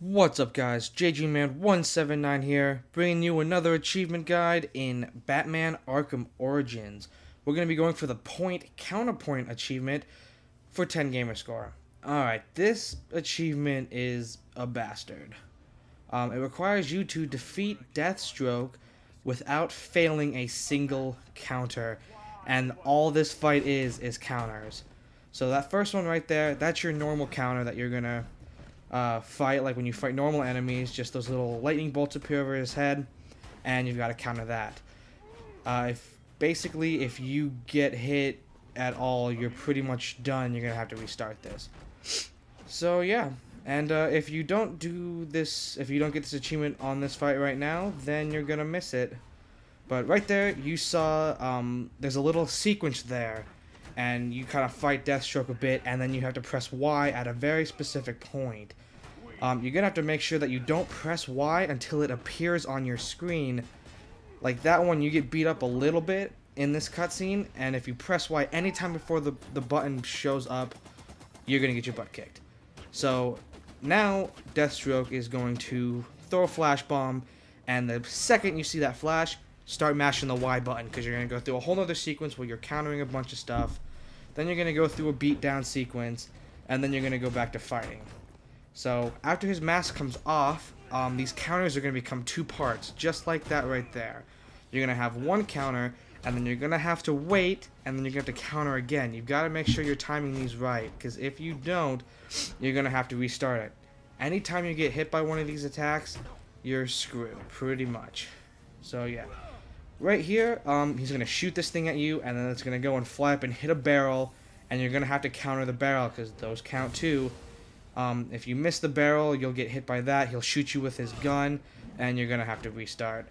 What's up guys, JGman179 here, bringing you another achievement guide in Batman Arkham Origins. We're going to be going for the point counterpoint achievement for 10 gamer score. Alright, this achievement is a bastard. It requires you to defeat Deathstroke without failing a single counter, and all this fight is counters. So that first one right there, that's your normal counter that you're going to fight, like when you fight normal enemies, just those little lightning bolts appear over his head, and you've got to counter that. If you get hit at all, you're pretty much done. You're gonna have to restart this. So yeah, and if you don't do this, if you don't get this achievement on this fight right now, then you're gonna miss it. But right there, you saw there's a little sequence there, and you kind of fight Deathstroke a bit, and then you have to press Y at a very specific point. You're gonna have to make sure that you don't press Y until it appears on your screen. Like that one, you get beat up a little bit in this cutscene, and if you press Y anytime before the button shows up, you're gonna get your butt kicked. So now Deathstroke is going to throw a flash bomb, and the second you see that flash, start mashing the Y button, because you're gonna go through a whole other sequence where you're countering a bunch of stuff. Then you're gonna go through a beatdown sequence, and then you're gonna go back to fighting. So after his mask comes off, these counters are going to become two parts, just like that right there. You're going to have one counter, and then you're going to have to wait, and then you're going to have to counter again. You've got to make sure you're timing these right, because if you don't, you're going to have to restart it. Anytime you get hit by one of these attacks, you're screwed, pretty much. So yeah. Right here, he's going to shoot this thing at you, and then it's going to go and fly up and hit a barrel, and you're going to have to counter the barrel, because those count too. If you miss the barrel, you'll get hit by that. He'll shoot you with his gun, and you're going to have to restart.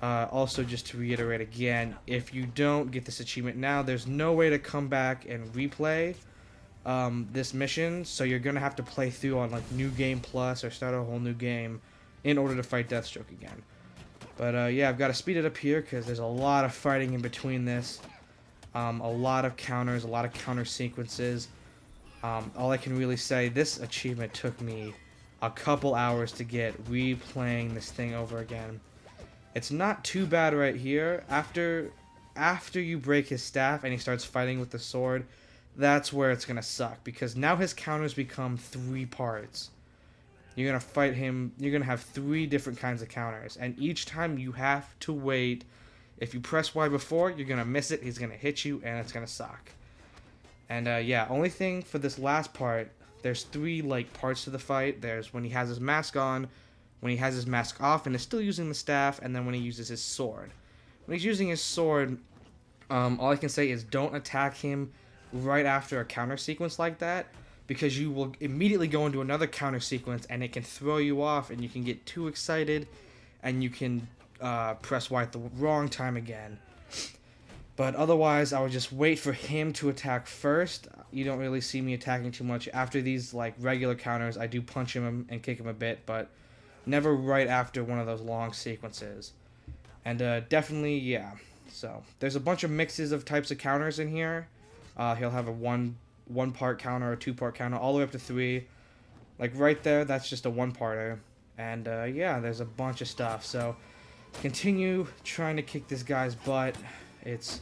Also, just to reiterate again, if you don't get this achievement now, there's no way to come back and replay this mission, so you're going to have to play through on like New Game Plus or start a whole new game in order to fight Deathstroke again. But yeah, I've got to speed it up here because there's a lot of fighting in between this. A lot of counters, a lot of counter sequences. All I can really say, this achievement took me a couple hours to get, replaying this thing over again. It's not too bad right here. After you break his staff and he starts fighting with the sword, that's where it's gonna suck, because now his counters become three parts. You're gonna fight him, you're gonna have three different kinds of counters, and each time you have to wait. If you press Y before, you're gonna miss it, he's gonna hit you, and it's gonna suck. And yeah, only thing for this last part, there's three like parts to the fight. There's when he has his mask on, when he has his mask off and is still using the staff, and then when he uses his sword. When he's using his sword, all I can say is don't attack him right after a counter sequence like that, because you will immediately go into another counter sequence and it can throw you off, and you can get too excited and you can press Y at the wrong time again. But otherwise, I would just wait for him to attack first. You don't really see me attacking too much. After these like regular counters, I do punch him and kick him a bit, but never right after one of those long sequences. And definitely, yeah. So there's a bunch of mixes of types of counters in here. He'll have a one part counter, a 2-part counter, all the way up to 3. Like right there, that's just a 1-parter. And yeah, there's a bunch of stuff. So continue trying to kick this guy's butt. It's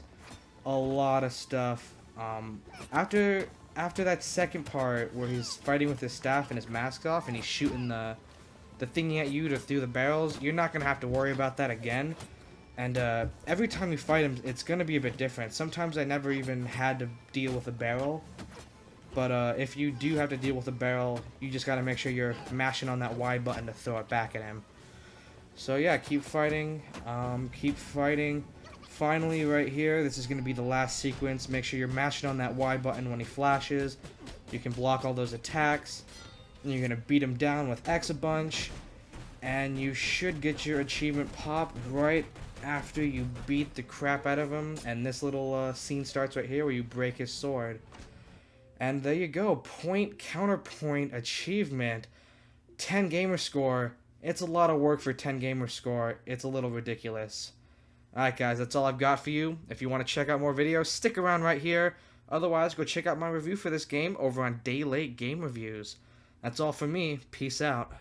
a lot of stuff. After that second part where he's fighting with his staff and his mask off and he's shooting the thingy at you through the barrels, you're not gonna have to worry about that again. And every time you fight him, it's gonna be a bit different. Sometimes I never even had to deal with a barrel, but if you do have to deal with a barrel, you just gotta make sure you're mashing on that Y button to throw it back at him. So yeah, keep fighting. Keep fighting. Finally, right here, this is going to be the last sequence. Make sure you're mashing on that Y button when he flashes. You can block all those attacks. And you're going to beat him down with X a bunch. And you should get your achievement pop right after you beat the crap out of him. And this little scene starts right here where you break his sword. And there you go. Point counterpoint achievement. 10 gamer score. It's a lot of work for 10 gamer score. It's a little ridiculous. Alright guys, that's all I've got for you. If you want to check out more videos, stick around right here. Otherwise, go check out my review for this game over on Day Late Game Reviews. That's all for me. Peace out.